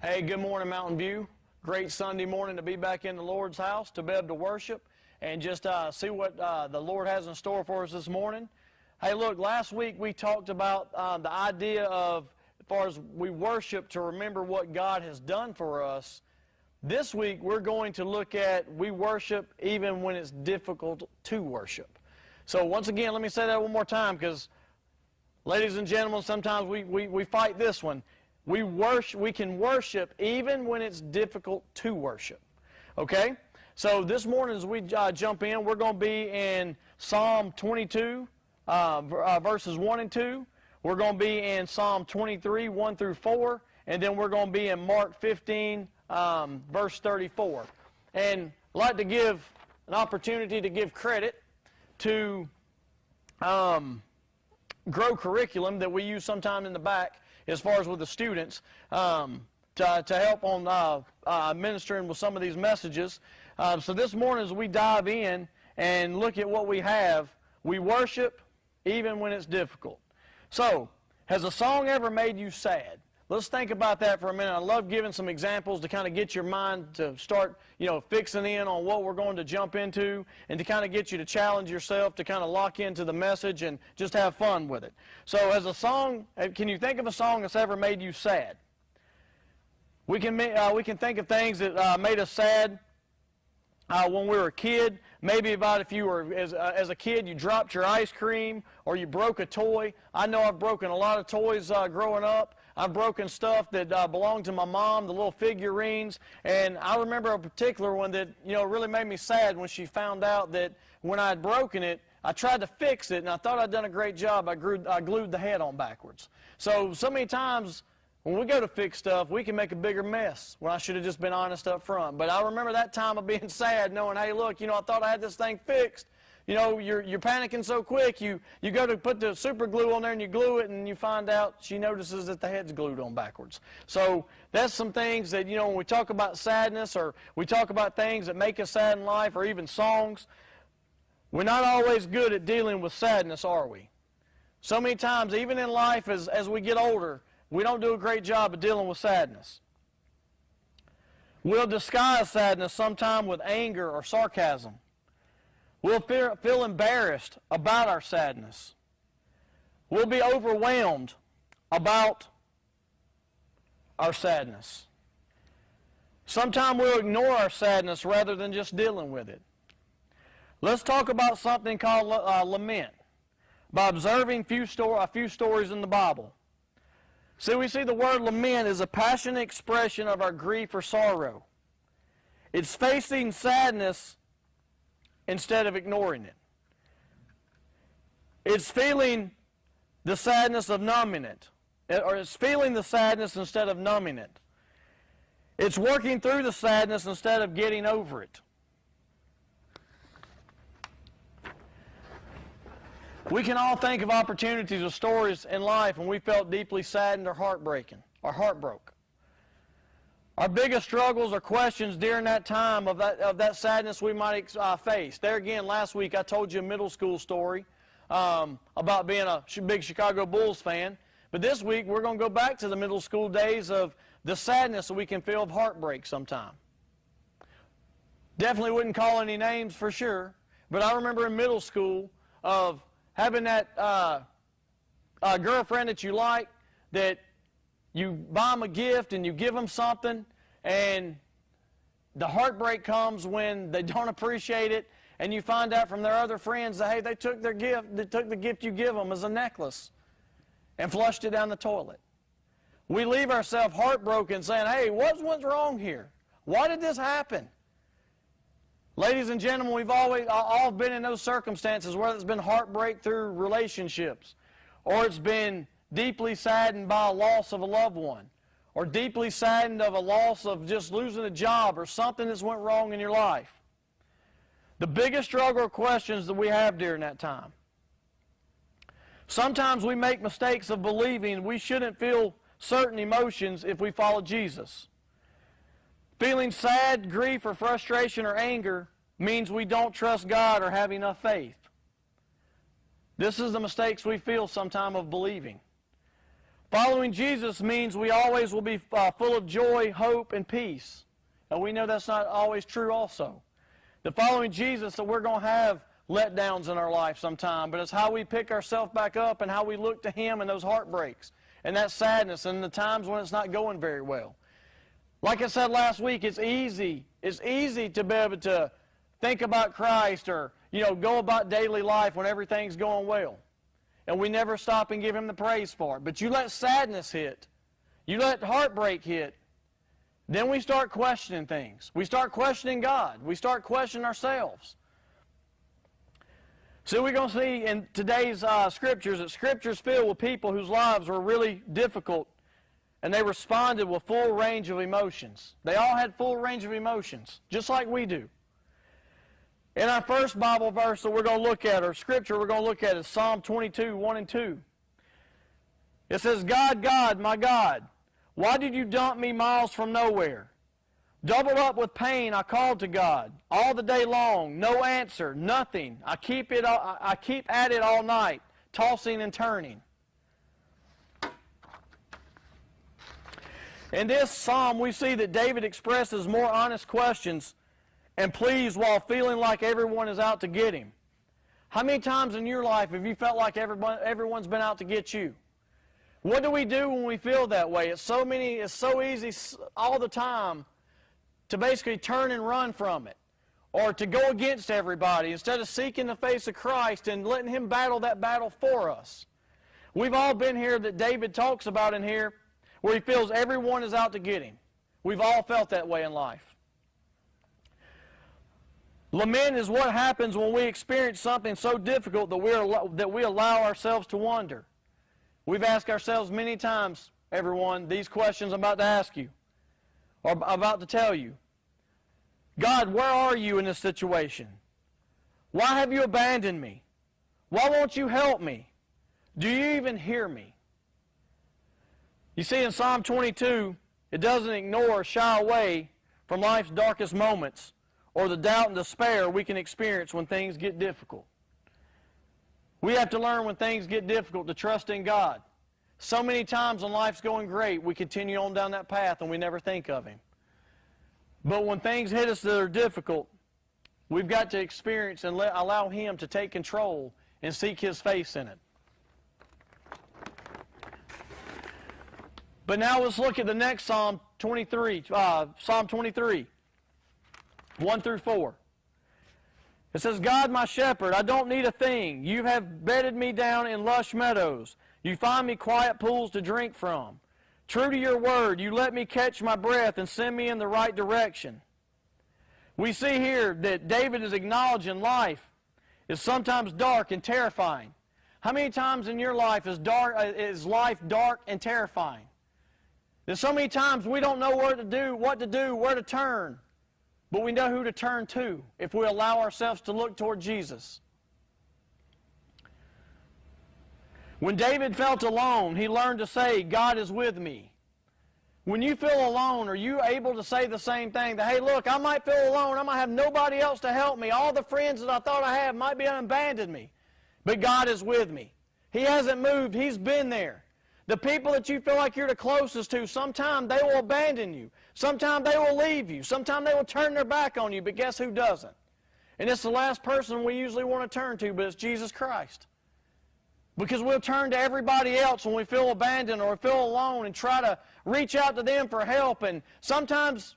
Hey, good morning, Mountain View. Great Sunday morning to be back in the Lord's house, to be able to worship and just see what the Lord has in store for us this morning. Hey, look, last week we talked about the idea of, as far as we worship, to remember what God has done for us. This week we're going to look at we worship even when it's difficult to worship. So once again, let me say that one more time, because, ladies and gentlemen, sometimes we fight this one. We can worship even when it's difficult to worship. Okay? So this morning as we jump in, we're going to be in Psalm 22, verses 1 and 2. We're going to be in Psalm 23, 1 through 4. And then we're going to be in Mark 15, verse 34. And I'd like to give an opportunity to give credit to Grow Curriculum that we use sometime in the back, as far as with the students, to help on ministering with some of these messages. So this morning as we dive in and look at what we have, we worship even when it's difficult. So, has a song ever made you sad? Let's think about that for a minute. I love giving some examples to kind of get your mind to start, fixing in on what we're going to jump into, and to kind of get you to challenge yourself, to kind of lock into the message and just have fun with it. So as a song, can you think of a song that's ever made you sad? We can think of things that made us sad when we were a kid. Maybe about if you were, as a kid, you dropped your ice cream or you broke a toy. I know I've broken a lot of toys growing up. I've broken stuff that belonged to my mom, the little figurines, and I remember a particular one that really made me sad when she found out that when I had broken it, I tried to fix it, and I thought I'd done a great job. I glued the head on backwards. So many times when we go to fix stuff, we can make a bigger mess when I should have just been honest up front. But I remember that time of being sad, knowing, hey, look, I thought I had this thing fixed. You're panicking so quick, you go to put the super glue on there and you glue it, and you find out she notices that the head's glued on backwards. So that's some things that, when we talk about sadness, or we talk about things that make us sad in life, or even songs, we're not always good at dealing with sadness, are we? So many times, even in life, as we get older, we don't do a great job of dealing with sadness. We'll disguise sadness sometime with anger or sarcasm. We'll feel embarrassed about our sadness. We'll be overwhelmed about our sadness. Sometimes we'll ignore our sadness rather than just dealing with it. Let's talk about something called lament, by observing a few stories in the Bible. See, we see the word lament is a passionate expression of our grief or sorrow. It's facing sadness instead of ignoring it. It's feeling the sadness of numbing it, or it's feeling the sadness instead of numbing it. It's working through the sadness instead of getting over it. We can all think of opportunities or stories in life when we felt deeply saddened or heartbroken. Our biggest struggles or questions during that time of that sadness we might face. There again, last week I told you a middle school story about being a big Chicago Bulls fan. But this week we're going to go back to the middle school days of the sadness that we can feel of heartbreak sometime. Definitely wouldn't call any names for sure, but I remember in middle school of having that girlfriend that you like, that you buy them a gift and you give them something, and the heartbreak comes when they don't appreciate it, and you find out from their other friends that, hey, they took the gift you give them as a necklace and flushed it down the toilet. We leave ourselves heartbroken saying, hey, what's wrong here? Why did this happen? Ladies and gentlemen, we've all been in those circumstances, whether it's been heartbreak through relationships, or it's been deeply saddened by a loss of a loved one, or deeply saddened of a loss of just losing a job or something that's went wrong in your life. The biggest struggle or questions that we have during that time. Sometimes we make mistakes of believing we shouldn't feel certain emotions if we follow Jesus. Feeling sad, grief, or frustration or anger means we don't trust God or have enough faith. This is the mistakes we feel sometime of believing. Following Jesus means we always will be full of joy, hope, and peace. And we know that's not always true also. The following Jesus, that we're going to have letdowns in our life sometime, but it's how we pick ourselves back up and how we look to Him in those heartbreaks and that sadness and the times when it's not going very well. Like I said last week, it's easy to be able to think about Christ or, go about daily life when everything's going well. And we never stop and give Him the praise for it. But you let sadness hit, you let heartbreak hit, then we start questioning things. We start questioning God. We start questioning ourselves. So we're going to see in today's scriptures that scriptures filled with people whose lives were really difficult, and they responded with full range of emotions. They all had full range of emotions, just like we do. In our first Bible verse that we're going to look at, or scripture we're going to look at, is Psalm 22, 1 and 2. It says, God, God, my God, why did you dump me miles from nowhere? Doubled up with pain, I called to God. All the day long, no answer, nothing. I keep at it all night, tossing and turning. In this psalm, we see that David expresses more honest questions and pleas while feeling like everyone is out to get him. How many times in your life have you felt like everyone's been out to get you? What do we do when we feel that way? It's so easy all the time to basically turn and run from it, or to go against everybody instead of seeking the face of Christ and letting Him battle that battle for us. We've all been here that David talks about in here where he feels everyone is out to get him. We've all felt that way in life. Lament is what happens when we experience something so difficult that we allow ourselves to wonder. We've asked ourselves many times, everyone, these questions I'm about to ask you, or about to tell you. God, where are you in this situation? Why have you abandoned me? Why won't you help me? Do you even hear me? You see, in Psalm 22, it doesn't ignore or shy away from life's darkest moments or the doubt and despair we can experience when things get difficult. We have to learn when things get difficult to trust in God. So many times when life's going great, we continue on down that path and we never think of Him. But when things hit us that are difficult, we've got to experience and allow Him to take control and seek His face in it. But now let's look at the next Psalm 23, 1 through 4. It says, God, my shepherd, I don't need a thing. You have bedded me down in lush meadows. You find me quiet pools to drink from. True to your word, you let me catch my breath and send me in the right direction. We see here that David is acknowledging life is sometimes dark and terrifying. How many times in your life is life dark and terrifying? There's so many times we don't know what to do, where to turn. But we know who to turn to if we allow ourselves to look toward Jesus. When David felt alone, he learned to say, God is with me. When you feel alone, are you able to say the same thing? That, hey, look, I might feel alone. I might have nobody else to help me. All the friends that I thought I had might be abandoned me. But God is with me. He hasn't moved. He's been there. The people that you feel like you're the closest to, sometimes they will abandon you. Sometimes they will leave you. Sometimes they will turn their back on you, but guess who doesn't? And it's the last person we usually want to turn to, but it's Jesus Christ. Because we'll turn to everybody else when we feel abandoned or feel alone and try to reach out to them for help. And sometimes,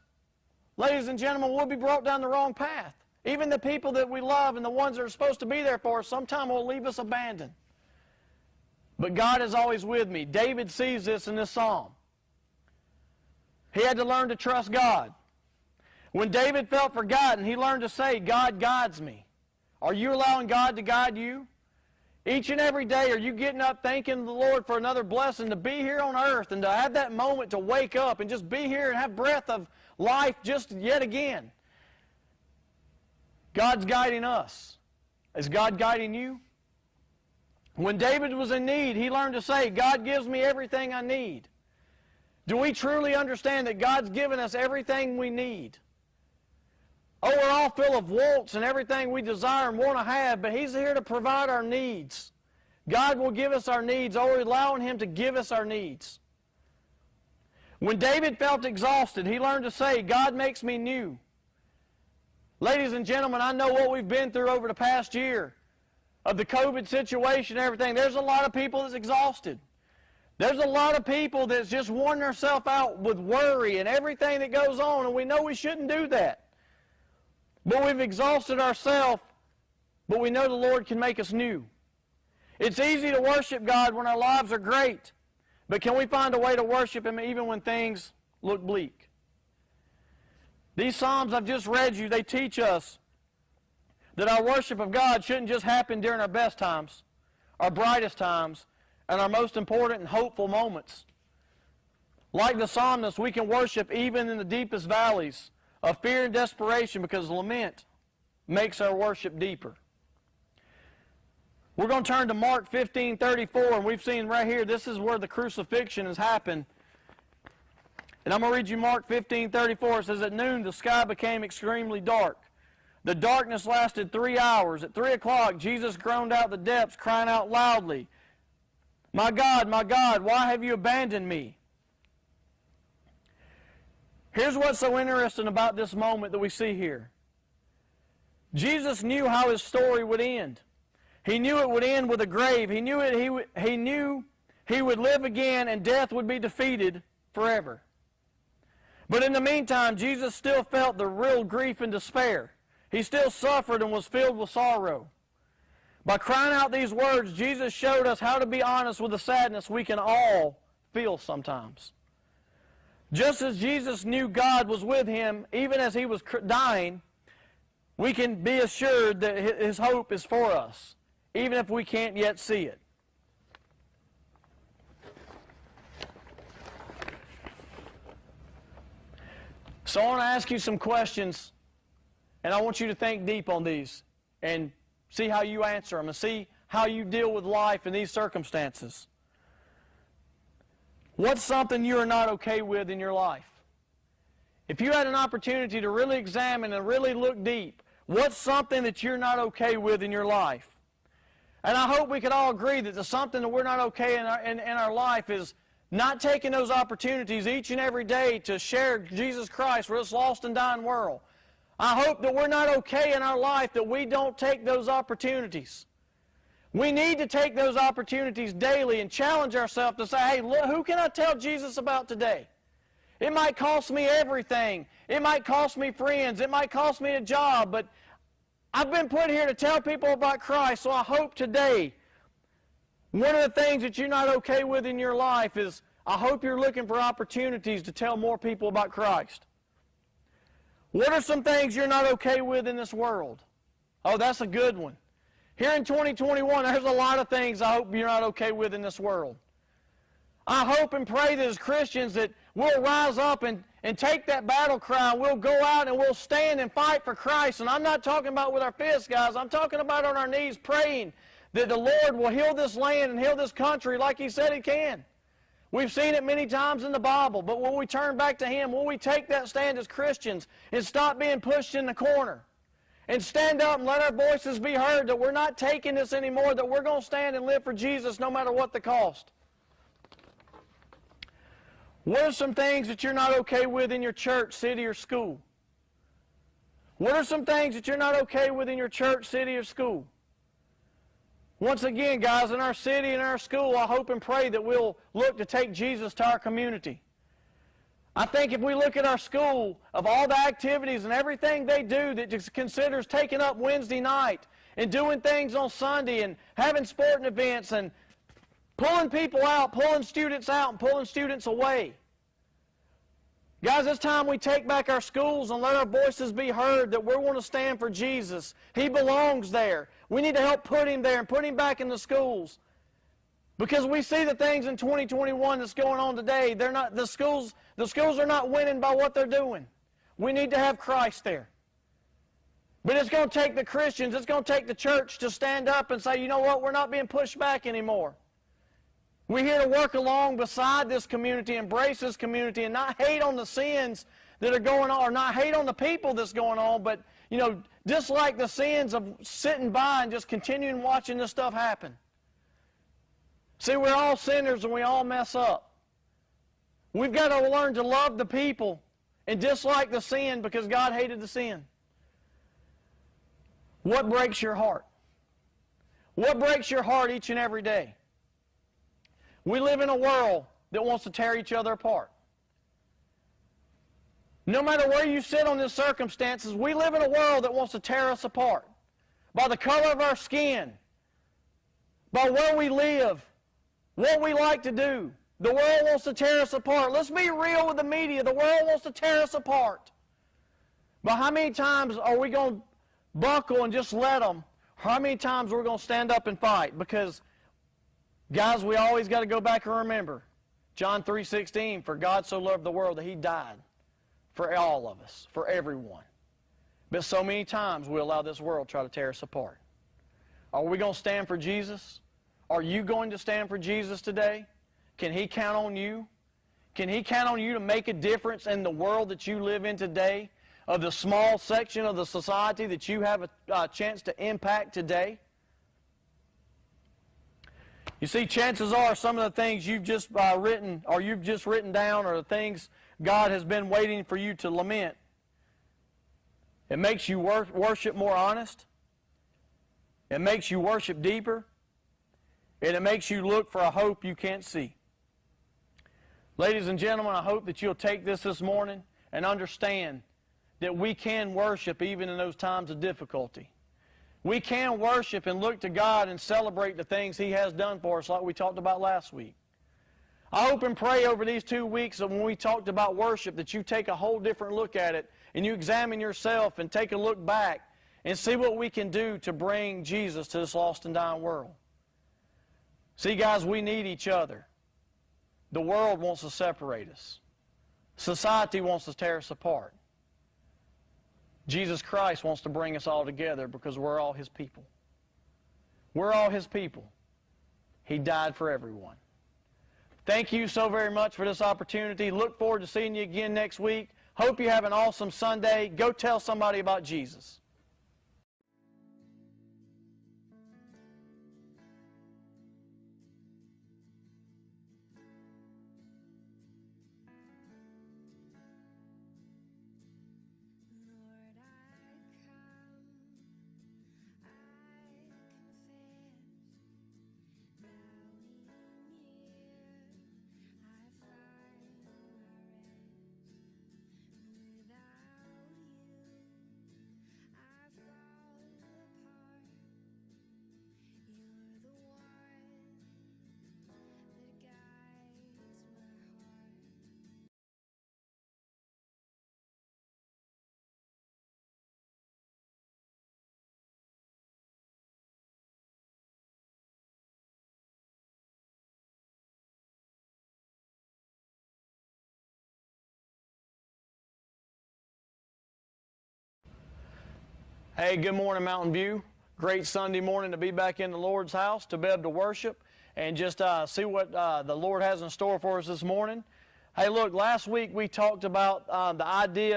ladies and gentlemen, we'll be brought down the wrong path. Even the people that we love and the ones that are supposed to be there for us, sometimes will leave us abandoned. But God is always with me. David sees this in this psalm. He had to learn to trust God. When David felt forgotten, he learned to say, God guides me. Are you allowing God to guide you? Each and every day, are you getting up thanking the Lord for another blessing to be here on earth and to have that moment to wake up and just be here and have breath of life just yet again? God's guiding us. Is God guiding you? When David was in need, he learned to say, God gives me everything I need. Do we truly understand that God's given us everything we need? Oh, we're all full of wants and everything we desire and want to have, but He's here to provide our needs. God will give us our needs, or we're allowing Him to give us our needs. When David felt exhausted, he learned to say, God makes me new. Ladies and gentlemen, I know what we've been through over the past year of the COVID situation and everything. There's a lot of people that's exhausted. There's a lot of people that's just worn themselves out with worry and everything that goes on, and we know we shouldn't do that. But we've exhausted ourselves, but we know the Lord can make us new. It's easy to worship God when our lives are great, but can we find a way to worship Him even when things look bleak? These Psalms I've just read you, they teach us that our worship of God shouldn't just happen during our best times, our brightest times, and our most important and hopeful moments. Like the psalmist, we can worship even in the deepest valleys of fear and desperation, because lament makes our worship deeper. We're going to turn to Mark 15:34, and we've seen right here, this is where the crucifixion has happened. And I'm going to read you Mark 15:34. It says, at noon the sky became extremely dark. The darkness lasted 3 hours. At 3 o'clock, Jesus groaned out the depths, crying out loudly, my God, why have you abandoned me? Here's what's so interesting about this moment that we see here. Jesus knew how His story would end. He knew it would end with a grave. He knew He would live again and death would be defeated forever. But in the meantime, Jesus still felt the real grief and despair. He still suffered and was filled with sorrow. By crying out these words, Jesus showed us how to be honest with the sadness we can all feel sometimes. Just as Jesus knew God was with Him even as He was dying, we can be assured that His hope is for us, even if we can't yet see it. So I want to ask you some questions, and I want you to think deep on these and see how you answer them and see how you deal with life in these circumstances. What's something you are not okay with in your life? If you had an opportunity to really examine and really look deep, what's something that you're not okay with in your life? And I hope we could all agree that the something that we're not okay in our life is not taking those opportunities each and every day to share Jesus Christ with this lost and dying world. I hope that we're not okay in our life that we don't take those opportunities. We need to take those opportunities daily and challenge ourselves to say, hey, look, who can I tell Jesus about today? It might cost me everything. It might cost me friends. It might cost me a job, but I've been put here to tell people about Christ, so I hope today, one of the things that you're not okay with in your life is I hope you're looking for opportunities to tell more people about Christ. What are some things you're not okay with in this world? Oh, that's a good one. Here in 2021, there's a lot of things I hope you're not okay with in this world. I hope and pray that as Christians that we'll rise up and take that battle cry. We'll go out and we'll stand and fight for Christ. And I'm not talking about with our fists, guys. I'm talking about on our knees praying that the Lord will heal this land and heal this country like He said He can. We've seen it many times in the Bible, but will we turn back to Him? Will we take that stand as Christians and stop being pushed in the corner? And stand up and let our voices be heard that we're not taking this anymore, that we're going to stand and live for Jesus no matter what the cost. What are some things that you're not okay with in your church, city, or school? What are some things that you're not okay with in your church, city, or school? Once again, guys, in our city and our school, I hope and pray that we'll look to take Jesus to our community. I think if we look at our school, of all the activities and everything they do that just considers taking up Wednesday night and doing things on Sunday and having sporting events and pulling people out, pulling students out and pulling students away. Guys, it's time we take back our schools and let our voices be heard that we want to stand for Jesus. He belongs there. We need to help put Him there and put Him back in the schools. Because we see the things in 2021 that's going on today. The schools are not winning by what they're doing. We need to have Christ there. But it's going to take the Christians, it's going to take the church to stand up and say, you know what, we're not being pushed back anymore. We're here to work along beside this community, embrace this community, and not hate on the sins that are going on, or not hate on the people that's going on, but, dislike the sins of sitting by and just continuing watching this stuff happen. See, we're all sinners and we all mess up. We've got to learn to love the people and dislike the sin because God hated the sin. What breaks your heart? What breaks your heart each and every day? We live in a world that wants to tear each other apart. No matter where you sit on these circumstances, we live in a world that wants to tear us apart. By the color of our skin, by where we live, what we like to do. The world wants to tear us apart. Let's be real with the media. The world wants to tear us apart. But how many times are we going to buckle and just let them? How many times are we going to stand up and fight? Because, guys, we always got to go back and remember John 3:16, for God so loved the world that He died for all of us, for everyone. But so many times we allow this world try to tear us apart. Are we going to stand for Jesus? Are you going to stand for Jesus today? Can He count on you? Can He count on you to make a difference in the world that you live in today, of the small section of the society that you have a chance to impact today? You see, chances are some of the things you've just written down are the things God has been waiting for you to lament. It makes you worship more honest. It makes you worship deeper. And it makes you look for a hope you can't see. Ladies and gentlemen, I hope that you'll take this morning and understand that we can worship even in those times of difficulty. We can worship and look to God and celebrate the things He has done for us like we talked about last week. I hope and pray over these 2 weeks that when we talked about worship that you take a whole different look at it and you examine yourself and take a look back and see what we can do to bring Jesus to this lost and dying world. See, guys, we need each other. The world wants to separate us. Society wants to tear us apart. Jesus Christ wants to bring us all together because we're all His people. We're all His people. He died for everyone. Thank you so very much for this opportunity. Look forward to seeing you again next week. Hope you have an awesome Sunday. Go tell somebody about Jesus. Hey, good morning, Mountain View. Great Sunday morning to be back in the Lord's house, to be able to worship and just see what the Lord has in store for us this morning. Hey, look, last week we talked about the idea